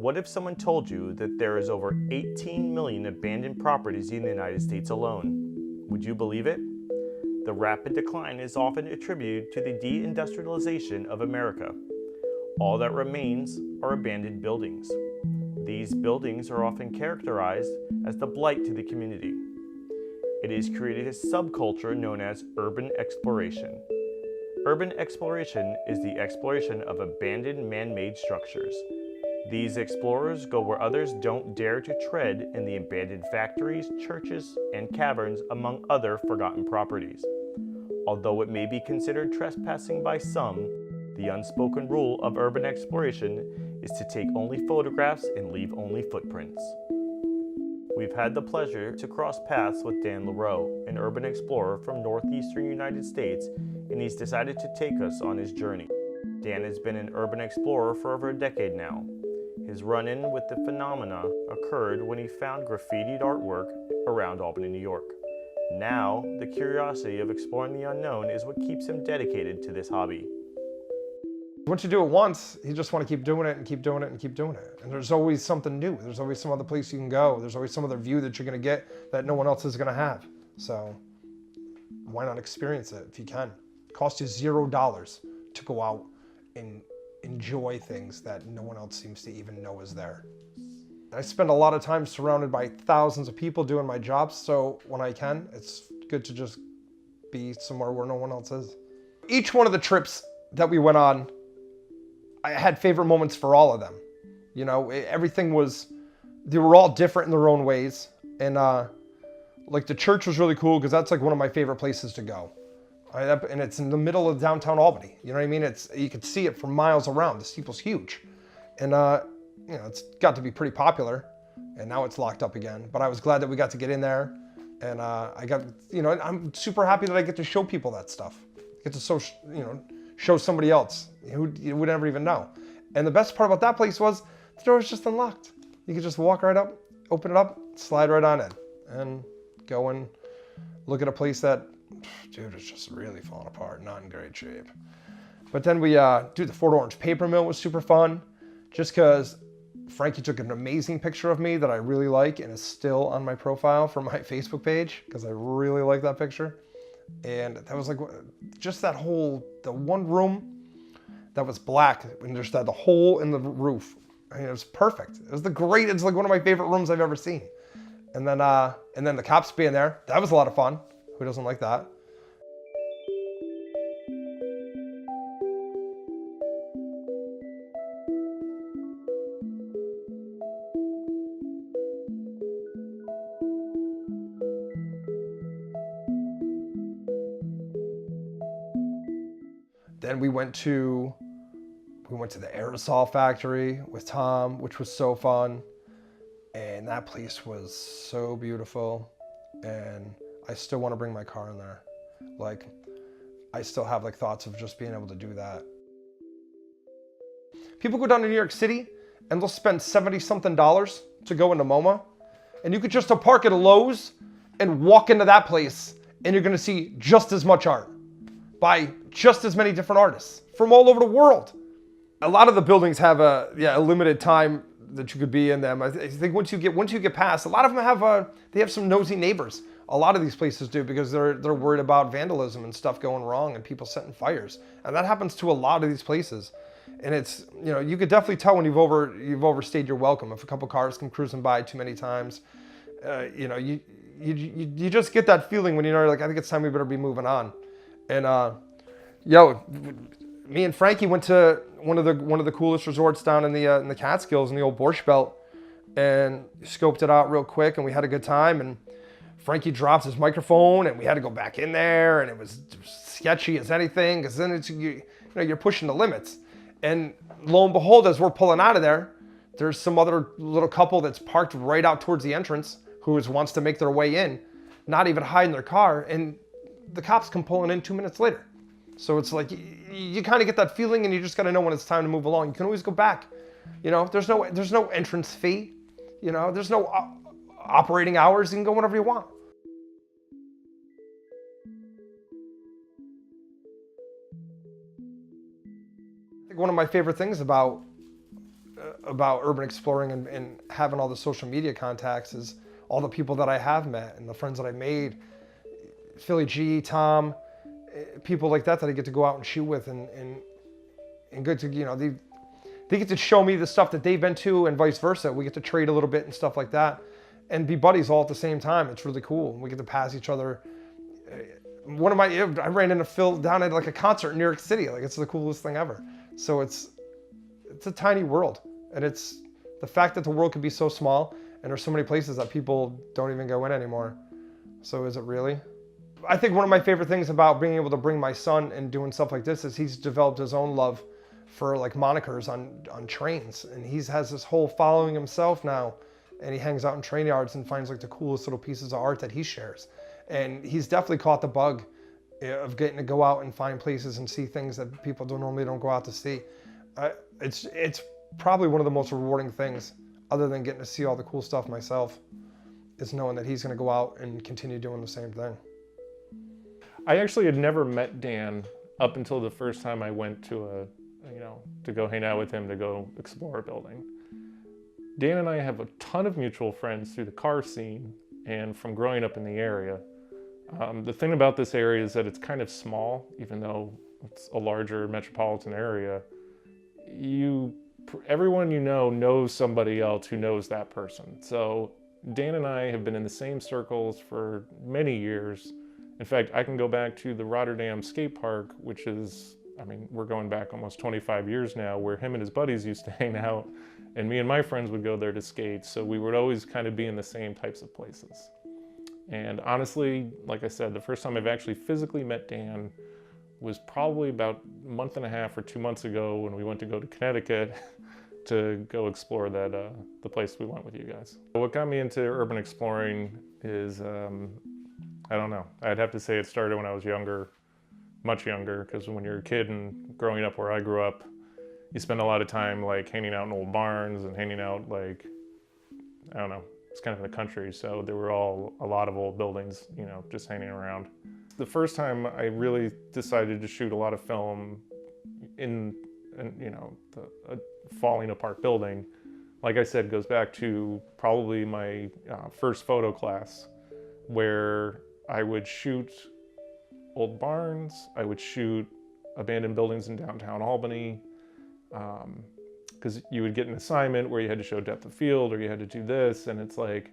What if someone told you that there is over 18 million abandoned properties in the United States alone? Would you believe it? The rapid decline is often attributed to the deindustrialization of America. All that remains are abandoned buildings. These buildings are often characterized as the blight to the community. It has created a subculture known as urban exploration. Urban exploration is the exploration of abandoned man-made structures. These explorers go where others don't dare to tread in the abandoned factories, churches, and caverns, among other forgotten properties. Although it may be considered trespassing by some, the unspoken rule of urban exploration is to take only photographs and leave only footprints. We've had the pleasure to cross paths with Dan Laroe, an urban explorer from northeastern United States, and he's decided to take us on his journey. Dan has been an urban explorer for over a decade now. His run-in with the phenomena occurred when he found graffitied artwork around Albany, New York. Now, the curiosity of exploring the unknown is what keeps him dedicated to this hobby. Once you do it once, you just want to keep doing it and keep doing it and keep doing it. And there's always something new. There's always some other place you can go. There's always some other view that you're going to get that no one else is going to have. So why not experience it if you can? It costs you $0 to go out and enjoy things that no one else seems to even know is there. I spend a lot of time surrounded by thousands of people doing my jobs, so when I can, it's good to just be somewhere where no one else is. Each one of the trips that we went on, I had favorite moments for all of them. You know, everything was, they were all different in their own ways. And like the church was really cool because that's like one of my favorite places to go. And it's in the middle of downtown Albany. You know what I mean? You could see it for miles around. The steeple's huge. And you know, it's got to be pretty popular. And now it's locked up again. But I was glad that we got to get in there. And I got, you know, I'm super happy that I get to show people that stuff. Get to show somebody else who you would never even know. And the best part about that place was the door was just unlocked. You could just walk right up, open it up, slide right on in, and go and look at a place that, dude, it's just really falling apart, not in great shape. But then we, dude, the Fort Orange paper mill was super fun, just because Frankie took an amazing picture of me that I really like and is still on my profile for my Facebook page, because I really like that picture. And that was like, just that whole, the one room that was black, and just had the hole in the roof. I mean, it was perfect. It was it's like one of my favorite rooms I've ever seen. And then the cops being there, that was a lot of fun. Who doesn't like that? Then we went to the aerosol factory with Tom, which was so fun. And that place was so beautiful. And I still want to bring my car in there. Like, I still have like thoughts of just being able to do that. People go down to New York City and they'll spend $70-something to go into MoMA. And you could just park at a Lowe's and walk into that place and you're gonna see just as much art by just as many different artists from all over the world. A lot of the buildings have a limited time that you could be in them. I think once you get past, a lot of them have some nosy neighbors. A lot of these places do, because they're worried about vandalism and stuff going wrong and people setting fires. And that happens to a lot of these places. And it's, you know, you could definitely tell when you've overstayed your welcome. If a couple cars come cruising by too many times, you know, you just get that feeling when you're like, I think it's time we better be moving on. And me and Frankie went to one of the coolest resorts down in the Catskills in the old Borscht Belt, and scoped it out real quick, and we had a good time. And Frankie dropped his microphone, and we had to go back in there, and it was sketchy as anything, because then you're pushing the limits. And lo and behold, as we're pulling out of there, there's some other little couple that's parked right out towards the entrance who wants to make their way in, not even hiding their car, and the cops come pulling in 2 minutes later. So it's like, you kind of get that feeling, and you just got to know when it's time to move along. You can always go back. You know, there's no entrance fee. You know, there's no operating hours. You can go whenever you want. I think one of my favorite things about about urban exploring and having all the social media contacts is all the people that I have met and the friends that I made. Philly G, Tom, people like that I get to go out and shoot with and good to, you know, they get to show me the stuff that they've been to and vice versa. We get to trade a little bit and stuff like that and be buddies all at the same time. It's really cool. We get to pass each other. I ran into Phil down at like a concert in New York City. Like, it's the coolest thing ever. So it's a tiny world. And it's the fact that the world can be so small and there's so many places that people don't even go in anymore. So is it really? I think one of my favorite things about being able to bring my son and doing stuff like this is he's developed his own love for like monikers on trains, and he has this whole following himself now, and he hangs out in train yards and finds like the coolest little pieces of art that he shares. And he's definitely caught the bug of getting to go out and find places and see things that people normally don't go out to see. It's probably one of the most rewarding things, other than getting to see all the cool stuff myself, is knowing that he's going to go out and continue doing the same thing. I actually had never met Dan up until the first time I went to to go hang out with him, to go explore a building. Dan and I have a ton of mutual friends through the car scene and from growing up in the area. The thing about this area is that it's kind of small, even though it's a larger metropolitan area. Everyone you know knows somebody else who knows that person. So Dan and I have been in the same circles for many years. In fact, I can go back to the Rotterdam skate park, which is, I mean, we're going back almost 25 years now, where him and his buddies used to hang out, and me and my friends would go there to skate. So we would always kind of be in the same types of places. And honestly, like I said, the first time I've actually physically met Dan was probably about a month and a half or 2 months ago, when we went to go to Connecticut to go explore the place we went with you guys. What got me into urban exploring is, I don't know. I'd have to say it started when I was younger, much younger, because when you're a kid and growing up where I grew up, you spend a lot of time like hanging out in old barns and hanging out like, I don't know, it's kind of in the country, so there were a lot of old buildings, you know, just hanging around. The first time I really decided to shoot a lot of film in you know, a falling apart building, like I said, goes back to probably my first photo class, where I would shoot old barns, I would shoot abandoned buildings in downtown Albany, because you would get an assignment where you had to show depth of field or you had to do this, and it's like,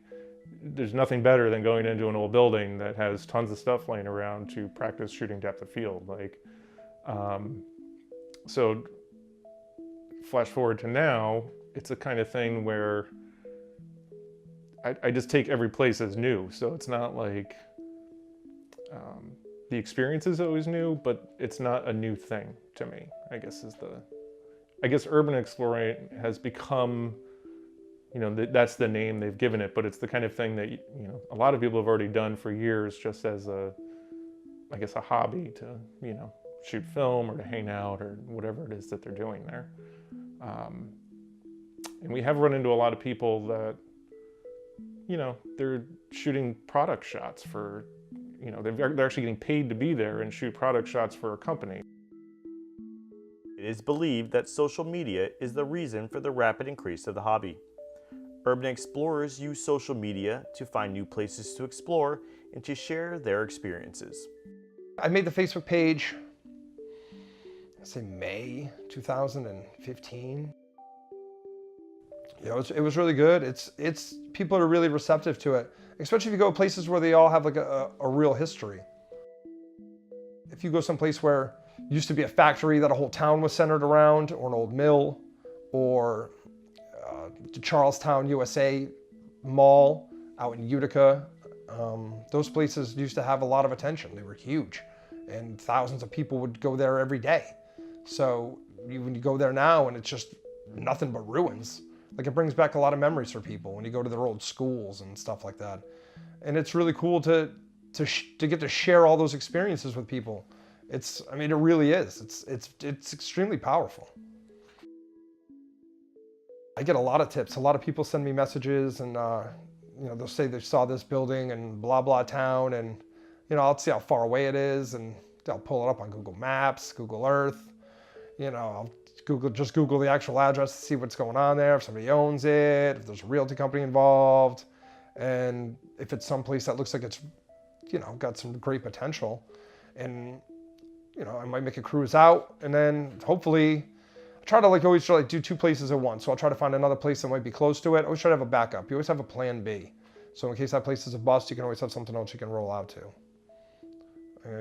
there's nothing better than going into an old building that has tons of stuff laying around to practice shooting depth of field. Like, so flash forward to now, it's a kind of thing where I just take every place as new. So it's not like, the experience is always new, but it's not a new thing to me, I guess I guess urban exploring has become, you know, that's the name they've given it, but it's the kind of thing that, you know, a lot of people have already done for years, just as I guess a hobby to, you know, shoot film or to hang out or whatever it is that they're doing there. And we have run into a lot of people that, you know, they're shooting product shots for, you know, they're actually getting paid to be there and shoot product shots for a company. It is believed that social media is the reason for the rapid increase of the hobby. Urban explorers use social media to find new places to explore and to share their experiences. I made the Facebook page, I'd say May 2015. You know, it was really good. It's people are really receptive to it, especially if you go places where they all have like a real history. If you go someplace where it used to be a factory that a whole town was centered around, or an old mill, or the Charlestown, USA mall out in Utica, those places used to have a lot of attention. They were huge, and thousands of people would go there every day. So when you go there now and it's just nothing but ruins, like, it brings back a lot of memories for people when you go to their old schools and stuff like that. And it's really cool to get to share all those experiences with people. I mean, it really is. It's extremely powerful. I get a lot of tips. A lot of people send me messages, and you know, they'll say they saw this building in blah blah town, and you know, I'll see how far away it is, and I'll pull it up on Google Maps, Google Earth. You know, I'll Just Google the actual address to see what's going on there, if somebody owns it, if there's a realty company involved, and if it's someplace that looks like it's, you know, got some great potential. And, you know, I might make a cruise out, and then hopefully I try to always try to do 2 places at once. So I'll try to find another place that might be close to it. I always try to have a backup. You always have a plan B. So in case that place is a bust, you can always have something else you can roll out to.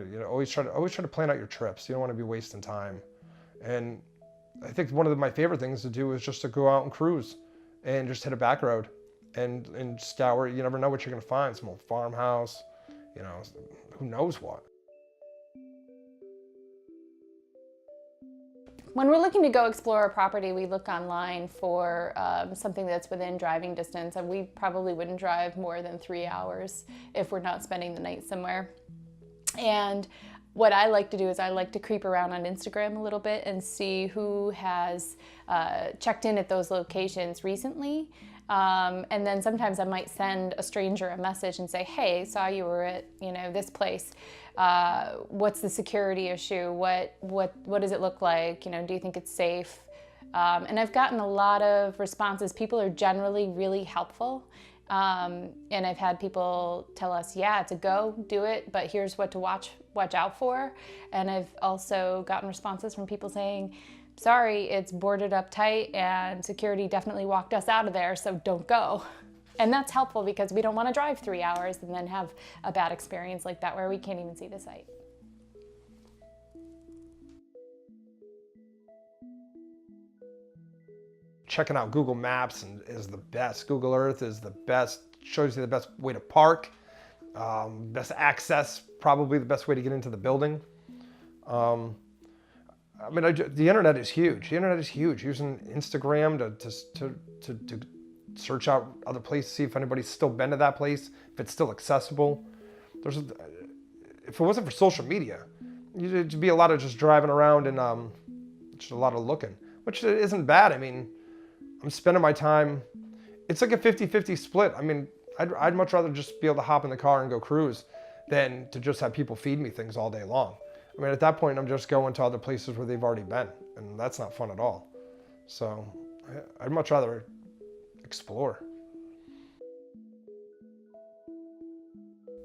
You know, always try to plan out your trips. You don't want to be wasting time. And I think one of my favorite things to do is just to go out and cruise and just hit a back road and scour. You never know what you're going to find. Some old farmhouse, you know, who knows what. When we're looking to go explore a property, we look online for something that's within driving distance, and we probably wouldn't drive more than 3 hours if we're not spending the night somewhere. And what I like to do is I like to creep around on Instagram a little bit and see who has checked in at those locations recently. And then sometimes I might send a stranger a message and say, hey, saw you were at, you know, this place. What's the security issue? What does it look like? You know, do you think it's safe? And I've gotten a lot of responses. People are generally really helpful. And I've had people tell us, yeah, it's a go, do it, but here's what to watch out for. And I've also gotten responses from people saying, sorry, it's boarded up tight and security definitely walked us out of there, so don't go. And that's helpful because we don't want to drive 3 hours and then have a bad experience like that where we can't even see the site. Checking out Google Maps is the best. Google Earth is the best, shows you the best way to park, best access, probably the best way to get into the building. I mean, the internet is huge. The internet is huge. Using Instagram to search out other places, see if anybody's still been to that place, if it's still accessible. If it wasn't for social media, it'd be a lot of just driving around and just a lot of looking, which isn't bad. I mean, I'm spending my time, it's like a 50-50 split. I mean, I'd much rather just be able to hop in the car and go cruise than to just have people feed me things all day long. I mean, at that point, I'm just going to other places where they've already been, and that's not fun at all. So I'd much rather explore.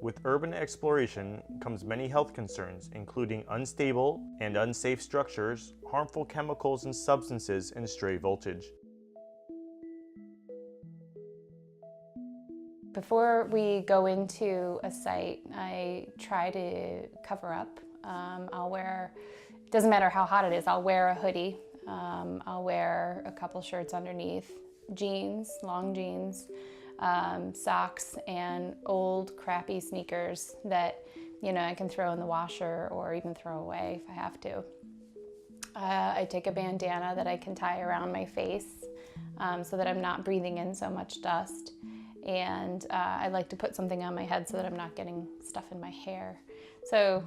With urban exploration comes many health concerns, including unstable and unsafe structures, harmful chemicals and substances, and stray voltage. Before we go into a site, I try to cover up. I'll wear, it doesn't matter how hot it is, I'll wear a hoodie. I'll wear a couple shirts underneath, jeans, long jeans, socks, and old crappy sneakers that, you know, I can throw in the washer or even throw away if I have to. I take a bandana that I can tie around my face so that I'm not breathing in so much dust. And I like to put something on my head so that I'm not getting stuff in my hair. So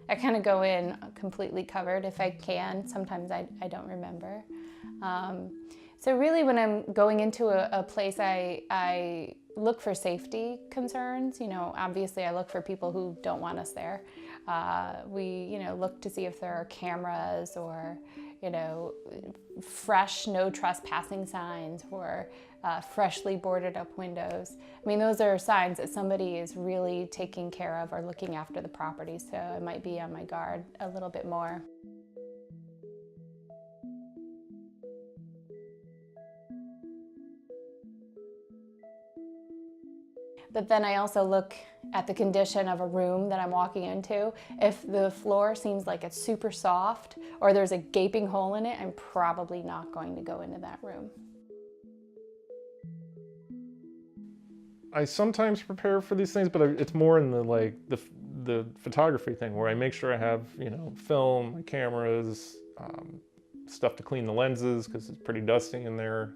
I kind of go in completely covered if I can. Sometimes I don't remember. So really when I'm going into a place, I look for safety concerns. You know, obviously I look for people who don't want us there. We, you know, look to see if there are cameras or, you know, fresh no trespassing signs or freshly boarded up windows. I mean, those are signs that somebody is really taking care of or looking after the property, so I might be on my guard a little bit more. But then I also look at the condition of a room that I'm walking into. If the floor seems like it's super soft or there's a gaping hole in it, I'm probably not going to go into that room. I sometimes prepare for these things, but it's more in the photography thing where I make sure I have, you know, film, my cameras, stuff to clean the lenses because it's pretty dusty in there.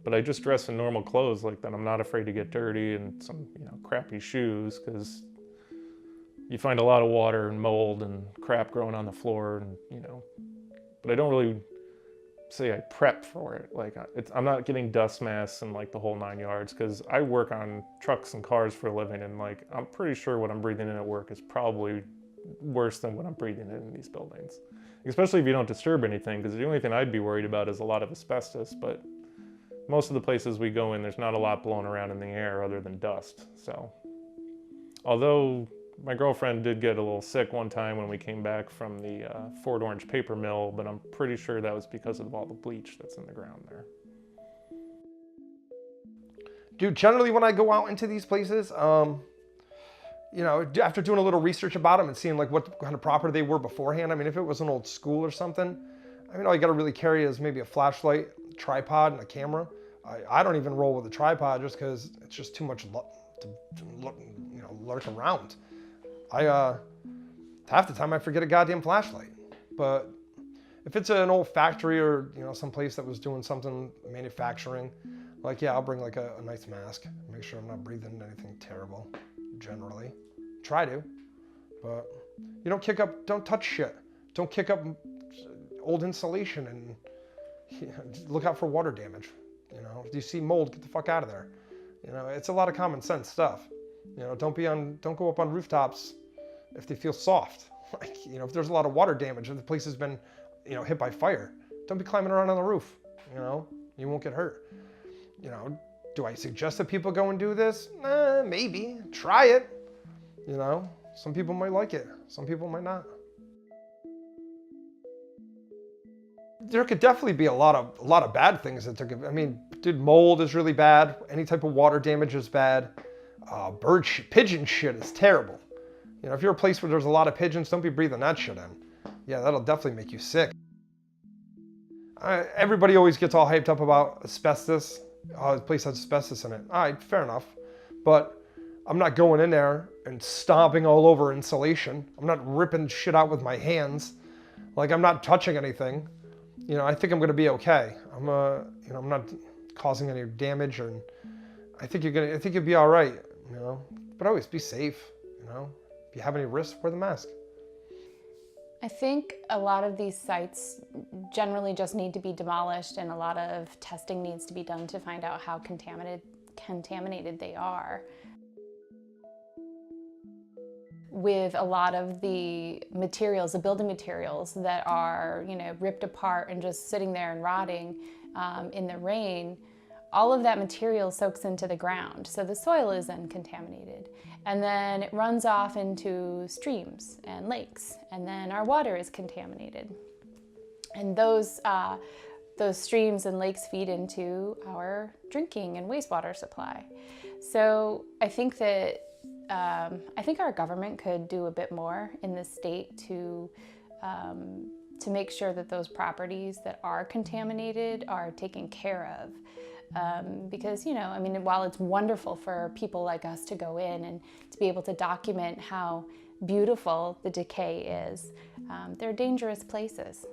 But I just dress in normal clothes like that. I'm not afraid to get dirty, and some, you know, crappy shoes because you find a lot of water and mold and crap growing on the floor, and, you know, but I don't really say I prep for it. Like I'm not getting dust masks and like the whole 9 yards because I work on trucks and cars for a living, and like I'm pretty sure what I'm breathing in at work is probably worse than what I'm breathing in these buildings. especially if you don't disturb anything, because the only thing I'd be worried about is a lot of asbestos, but most of the places we go in, there's not a lot blowing around in the air other than dust. So, although my girlfriend did get a little sick one time when we came back from the Fort Orange paper mill, but I'm pretty sure that was because of all the bleach that's in the ground there. Dude, generally when I go out into these places, you know, after doing a little research about them and seeing like what kind of property they were beforehand, I mean, if it was an old school or something, I mean, all you got to really carry is maybe a flashlight, tripod, and a camera. I don't even roll with a tripod just because it's just too much to you know, lurk around. Half the time I forget a goddamn flashlight. But if it's an old factory or, you know, some place that was doing something manufacturing, like, yeah, I'll bring like a nice mask, make sure I'm not breathing anything terrible, generally. Try to, but you don't touch shit. Don't kick up old insulation and look out for water damage. You know, if you see mold, get the fuck out of there. You know, it's a lot of common sense stuff. You know, don't go up on rooftops if they feel soft. Like, you know, if there's a lot of water damage and the place has been, you know, hit by fire, don't be climbing around on the roof. You know, you won't get hurt. You know, do I suggest that people go and do this? Maybe. Try it. You know, some people might like it. Some people might not. There could definitely be a lot of bad things that took. I mean, dude, mold is really bad. Any type of water damage is bad. Pigeon shit is terrible. You know, if you're a place where there's a lot of pigeons, don't be breathing that shit in. Yeah, that'll definitely make you sick. Everybody always gets all hyped up about asbestos. Oh, the place has asbestos in it. All right, fair enough. But I'm not going in there and stomping all over insulation. I'm not ripping shit out with my hands. Like, I'm not touching anything. You know, I think I'm going to be okay. You know, I'm not causing any damage, and I think you'll be all right. You know, but always be safe. You know, if you have any risks, wear the mask. I think a lot of these sites generally just need to be demolished, and a lot of testing needs to be done to find out how contaminated they are. With a lot of the materials, the building materials that are, you know, ripped apart and just sitting there and rotting in the rain, all of that material soaks into the ground, so the soil is then contaminated. And then it runs off into streams and lakes, and then our water is contaminated. And those streams and lakes feed into our drinking and wastewater supply. So I think that our government could do a bit more in this state to make sure that those properties that are contaminated are taken care of. Because, you know, I mean, while it's wonderful for people like us to go in and to be able to document how beautiful the decay is, they're dangerous places.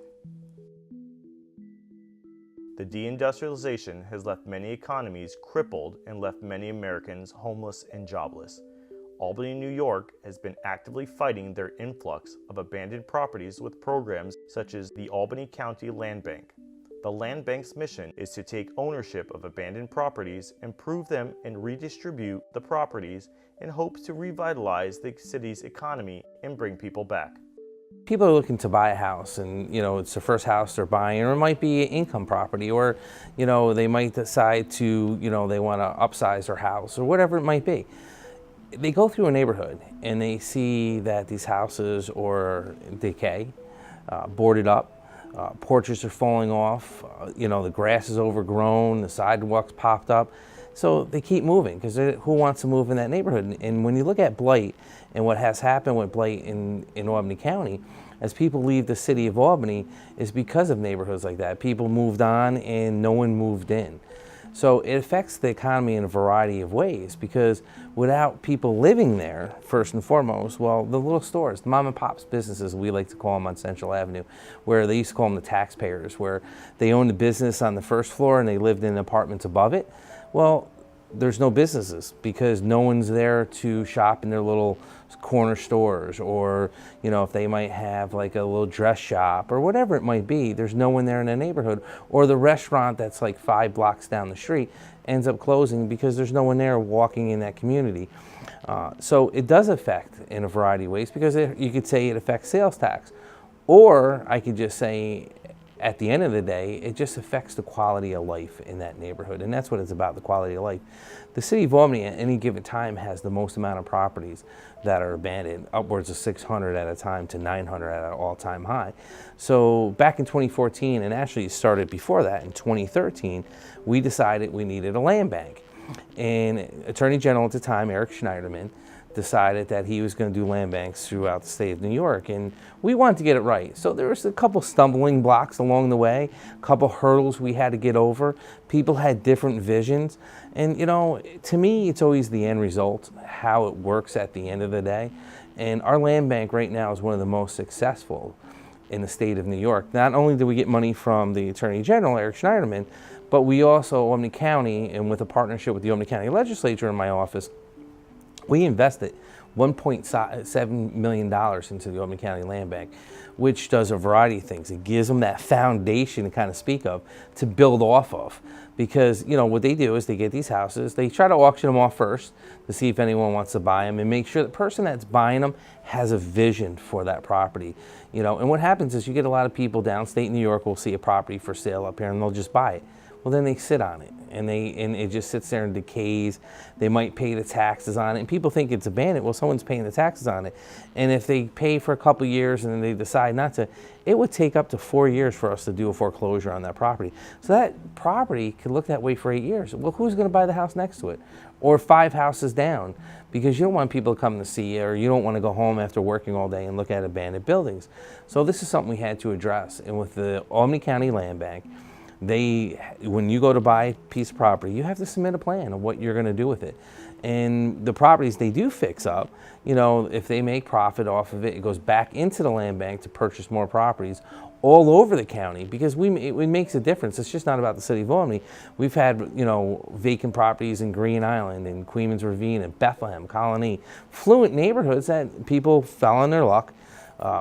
The deindustrialization has left many economies crippled and left many Americans homeless and jobless. Albany, New York has been actively fighting their influx of abandoned properties with programs such as the Albany County Land Bank. The Land Bank's mission is to take ownership of abandoned properties, improve them, and redistribute the properties in hopes to revitalize the city's economy and bring people back. People are looking to buy a house, and, you know, it's the first house they're buying, or it might be an income property, or, you know, they might decide to, you know, they want to upsize their house or whatever it might be. They go through a neighborhood and they see that these houses are decay, boarded up. Porches are falling off, you know, the grass is overgrown, the sidewalks popped up. So they keep moving, because who wants to move in that neighborhood? And when you look at blight and what has happened with blight in Albany County, as people leave the city of Albany, is because of neighborhoods like that. People moved on and no one moved in. So it affects the economy in a variety of ways, because without people living there, first and foremost, well, the little stores, the mom and pop's businesses, we like to call them on Central Avenue, where they used to call them the taxpayers, where they owned the business on the first floor and they lived in apartments above it. Well, there's no businesses because no one's there to shop in their little corner stores, or, you know, if they might have like a little dress shop or whatever it might be, there's no one there in the neighborhood. Or the restaurant that's like 5 blocks down the street ends up closing because there's no one there walking in that community. So it does affect in a variety of ways, because you could say it affects sales tax. Or I could just say, at the end of the day, it just affects the quality of life in that neighborhood. And that's what it's about, the quality of life. The city of Albany at any given time has the most amount of properties that are abandoned, upwards of 600 at a time to 900 at an all-time high. So back in 2014, and actually it started before that, in 2013, we decided we needed a land bank. And Attorney General at the time, Eric Schneiderman, decided that he was going to do land banks throughout the state of New York, and we wanted to get it right. So there was a couple stumbling blocks along the way, a couple hurdles we had to get over. People had different visions, and you know, to me, it's always the end result, how it works at the end of the day. And our land bank right now is one of the most successful in the state of New York. Not only do we get money from the Attorney General, Eric Schneiderman, but we also, Albany County, and with a partnership with the Albany County Legislature in my office, we invested $1.7 million into the Albany County Land Bank, which does a variety of things. It gives them that foundation to kind of speak of, to build off of. Because, you know, what they do is they get these houses, they try to auction them off first to see if anyone wants to buy them and make sure the person that's buying them has a vision for that property. You know, and what happens is you get a lot of people downstate New York will see a property for sale up here and they'll just buy it. Well, then they sit on it, and it just sits there and decays. They might pay the taxes on it, and people think it's abandoned. Well, someone's paying the taxes on it, and if they pay for a couple years and then they decide not to, it would take up to 4 years for us to do a foreclosure on that property. So that property could look that way for 8 years. Well, who's going to buy the house next to it, or 5 houses down? Because you don't want people to come to see you, or you don't want to go home after working all day and look at abandoned buildings. So this is something we had to address, and with the Albany County Land Bank, when you go to buy a piece of property, you have to submit a plan of what you're going to do with it. And the properties they do fix up, you know, if they make profit off of it, it goes back into the land bank to purchase more properties all over the county, because it makes a difference. It's just not about the city of Albany. We've had, you know, vacant properties in Green Island and Queens Ravine and Bethlehem, Colony, fluent neighborhoods that people fell on their luck.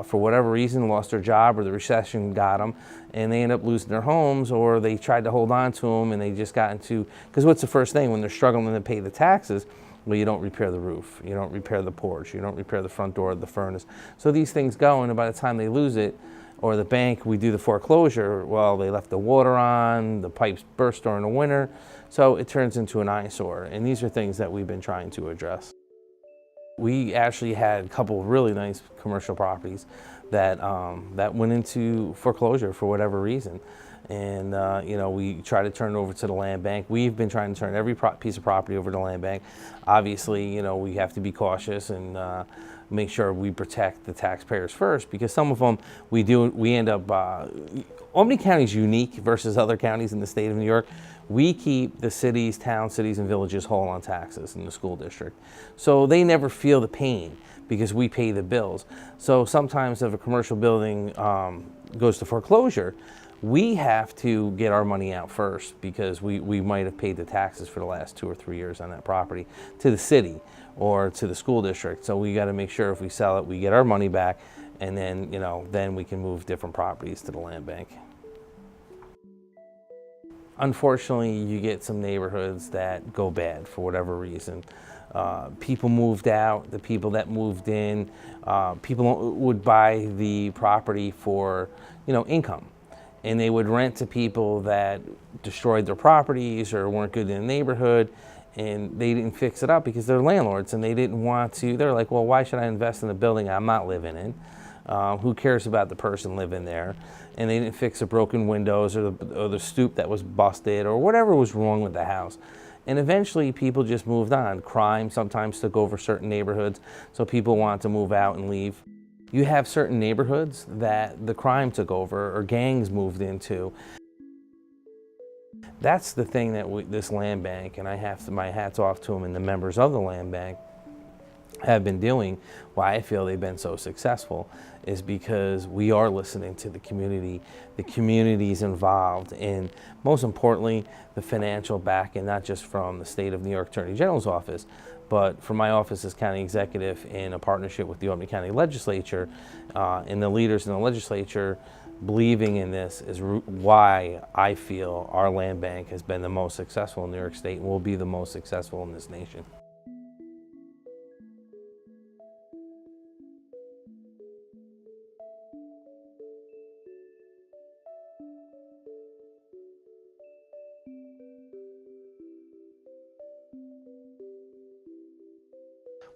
For whatever reason, lost their job, or the recession got them, and they end up losing their homes, or they tried to hold on to them and they just got into, because what's the first thing when they're struggling to pay the taxes? Well, you don't repair the roof, you don't repair the porch, you don't repair the front door, the furnace. So these things go, and by the time they lose it, or the bank, we do the foreclosure, well, they left the water on, the pipes burst during the winter, so it turns into an eyesore. And these are things that we've been trying to address. We actually had a couple of really nice commercial properties that that went into foreclosure for whatever reason, and you know, we try to turn it over to the land bank. We've been trying to turn every piece of property over to the land bank. Obviously, you know, we have to be cautious and make sure we protect the taxpayers first, because some of them we end up. Albany County is unique versus other counties in the state of New York. We keep the cities, towns, cities, and villages whole on taxes in the school district. So they never feel the pain because we pay the bills. So sometimes if a commercial building goes to foreclosure, we have to get our money out first, because we might have paid the taxes for the last 2 or 3 years on that property to the city or to the school district. So we got to make sure if we sell it, we get our money back, and then, you know, then we can move different properties to the land bank. Unfortunately, you get some neighborhoods that go bad for whatever reason. People moved out, the people that moved in, people would buy the property for, you know, income. And they would rent to people that destroyed their properties or weren't good in the neighborhood, and they didn't fix it up because they're landlords and they didn't want to. They're like, well, why should I invest in a building I'm not living in? Who cares about the person living there? And they didn't fix the broken windows or the stoop that was busted or whatever was wrong with the house. And eventually people just moved on. Crime sometimes took over certain neighborhoods, so people want to move out and leave. You have certain neighborhoods that the crime took over or gangs moved into. That's the thing that this land bank, and I have to, my hat's off to them and the members of the land bank, have been doing, why I feel they've been so successful, is because we are listening to the community's involved, and most importantly, the financial backing, not just from the state of New York Attorney General's office, but from my office as county executive in a partnership with the Albany County Legislature, and the leaders in the legislature believing in this is why I feel our land bank has been the most successful in New York State and will be the most successful in this nation.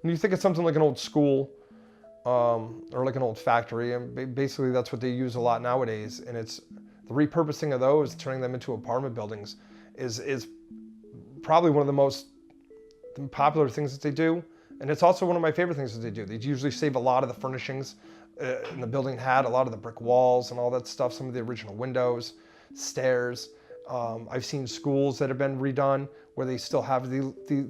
When you think of something like an old school or like an old factory, and basically that's what they use a lot nowadays, and it's the repurposing of those, turning them into apartment buildings is probably one of the most popular things that they do. And it's also one of my favorite things that they do. They usually save a lot of the furnishings in the building had, a lot of the brick walls and all that stuff, some of the original windows, stairs. I've seen schools that have been redone where they still have they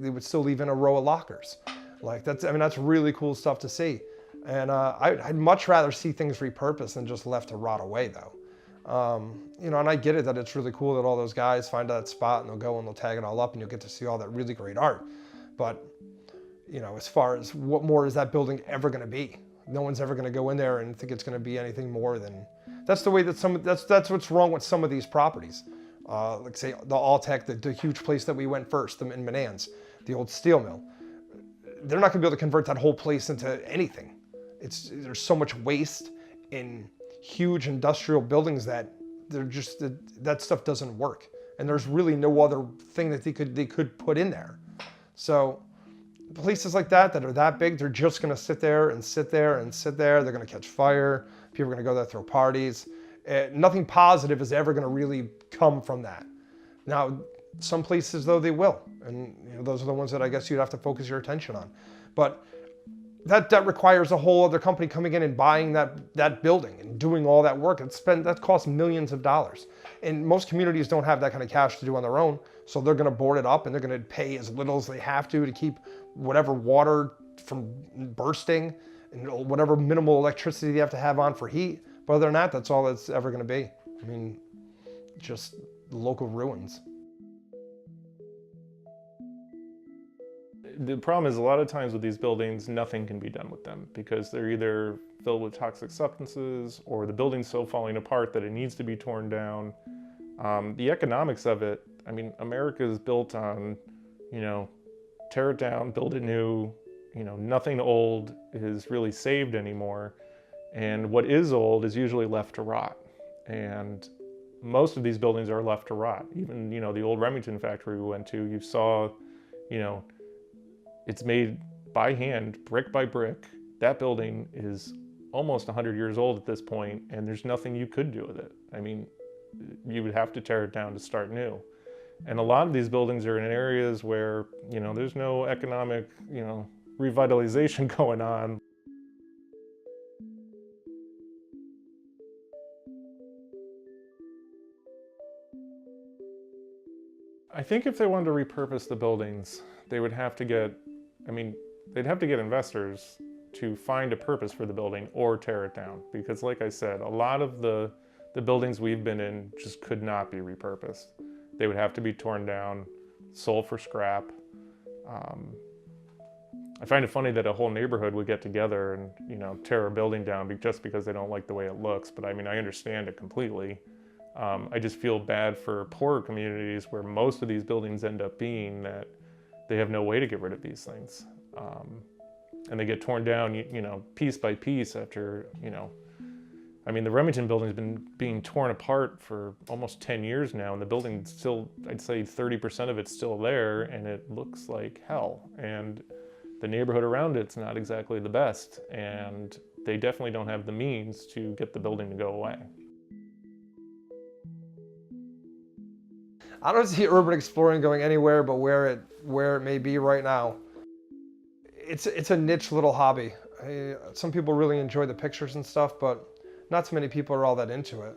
would still leave in a row of lockers. Like that's really cool stuff to see. And I'd much rather see things repurposed than just left to rot away though. You know, and I get it that it's really cool that all those guys find that spot and they'll go and they'll tag it all up and you'll get to see all that really great art. But, you know, as far as what more is that building ever going to be? No one's ever going to go in there and think it's going to be anything more than, that's the way that that's what's wrong with some of these properties. Like say the Alltech, the huge place that we went first, in Menands, the old steel mill. They're not going to be able to convert that whole place into anything. There's so much waste in huge industrial buildings that that stuff doesn't work. And there's really no other thing that they could put in there. So places like that are that big, they're just going to sit there and sit there and sit there. They're going to catch fire. People are going to go there, throw parties. Nothing positive is ever going to really come from that. Now, some places though they will, and you know, those are the ones that I guess you'd have to focus your attention on. But that requires a whole other company coming in and buying that building and doing all that work. That costs millions of dollars. And most communities don't have that kind of cash to do on their own. So they're going to board it up and they're going to pay as little as they have to keep whatever water from bursting and whatever minimal electricity they have to have on for heat. But other than that, that's all it's ever going to be. I mean, just local ruins. The problem is a lot of times with these buildings, nothing can be done with them because they're either filled with toxic substances or the building's so falling apart that it needs to be torn down. The economics of it, I mean, America is built on, you know, tear it down, build it new, you know, nothing old is really saved anymore. And what is old is usually left to rot. And most of these buildings are left to rot. Even, you know, the old Remington factory we went to, you saw, you know, it's made by hand, brick by brick. That building is almost 100 years old at this point, and there's nothing you could do with it. I mean, you would have to tear it down to start new. And a lot of these buildings are in areas where, you know, there's no economic, you know, revitalization going on. I think if they wanted to repurpose the buildings, they would have to get, I mean, they'd have to get investors to find a purpose for the building or tear it down. Because like I said, a lot of the buildings we've been in just could not be repurposed. They would have to be torn down, sold for scrap. I find it funny that a whole neighborhood would get together and, you know, tear a building down just because they don't like the way it looks. But I mean, I understand it completely. I just feel bad for poorer communities where most of these buildings end up being, that they have no way to get rid of these things. And they get torn down, you know, piece by piece after, you know, I mean, the Remington building's been being torn apart for almost 10 years now, and the building still, I'd say 30% of it's still there, and it looks like hell. And the neighborhood around it's not exactly the best, and they definitely don't have the means to get the building to go away. I don't see urban exploring going anywhere but where it may be right now. It's a niche little hobby. Some people really enjoy the pictures and stuff, but not so many people are all that into it.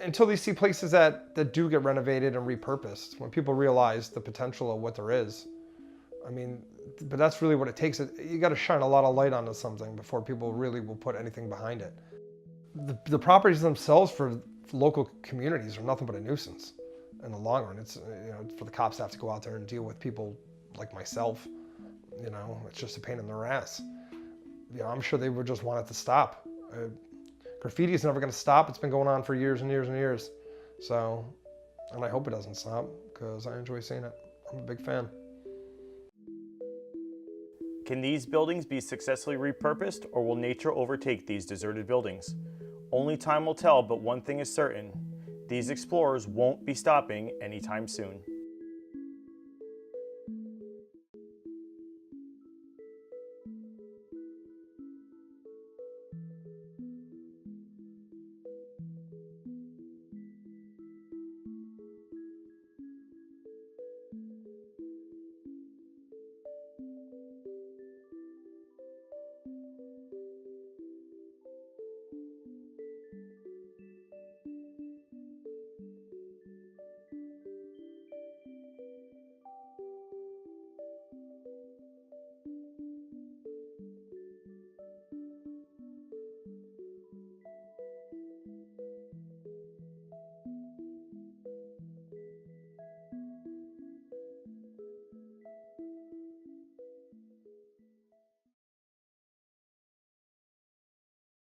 Until they see places that do get renovated and repurposed, when people realize the potential of what there is. I mean, but that's really what it takes. You got to shine a lot of light onto something before people really will put anything behind it. The properties themselves for local communities are nothing but a nuisance in the long run. It's, you know, for the cops to have to go out there and deal with people like myself, you know, it's just a pain in their ass. You know, I'm sure they would just want it to stop. Graffiti is never going to stop. It's been going on for years and years and years. So, and I hope it doesn't stop because I enjoy seeing it. I'm a big fan. Can these buildings be successfully repurposed, or will nature overtake these deserted buildings? Only time will tell, but one thing is certain: these explorers won't be stopping anytime soon.